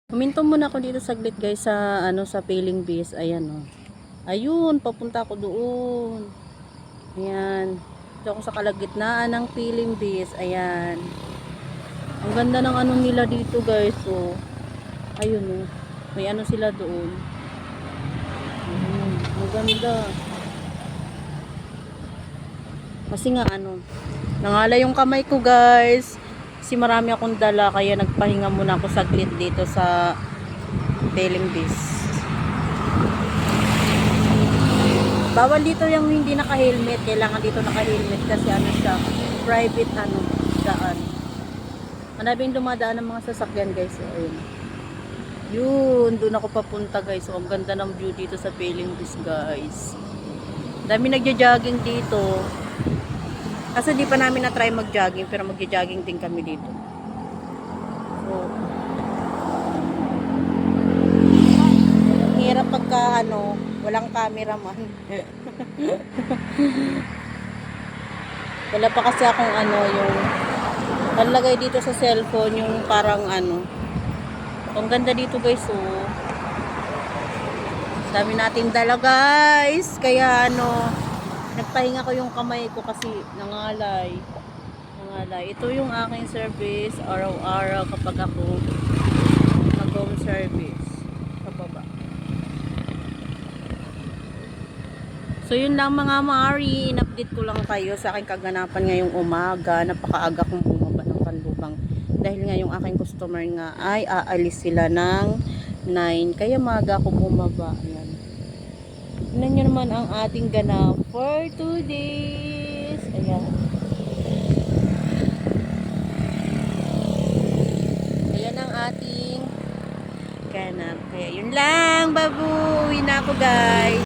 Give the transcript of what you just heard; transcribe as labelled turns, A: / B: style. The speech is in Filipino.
A: Huminto muna ako dito saglit guys sa sa Pailing Beast. Ayan oh. Ayun, papunta ako doon. Ayan. Dito ako sa kalagitnaan ng Pailing Beast. Ayan. Ang ganda ng nila dito guys oh. Ayun oh. May sila doon. Ang ganda. Kasi nga nangalay yung kamay ko guys. Kasi marami akong dala kaya nagpahinga muna ako saglit dito sa Pailing Beast. Bawal dito yung hindi naka-helmet. Kailangan dito naka-helmet kasi siya, private daan. Maraming dumadaan ng mga sasakyan guys. So, ayun. Yun, doon ako papunta guys. So, ang ganda ng view dito sa Pailing Beast guys. Dami nagja-jogging dito. Kasi di pa namin na-try mag-jogging pero mag-jogging din kami dito. So, hirap pagka walang cameraman. Wala pa kasi akong yung nalagay dito sa cellphone yung parang ang ganda dito guys oh. Dami nating dala guys. Kaya nagpahinga ko yung kamay ko kasi nangalay. Ito yung aking service araw-araw kapag ako nag-home service sa baba. So yun lang mga Mari, in-update ko lang kayo sa aking kaganapan ngayong umaga. Napakaaga kong bumaba ng Kanlubang dahil nga yung aking customer nga ay aalis sila ng 9, kaya maaga ako bumaba. Ayan. Tignan nyo naman ang ating ganap for 2 days. Ayan. Ayan ang ating ganap. Kaya yun lang, babu. Uwi na ako guys.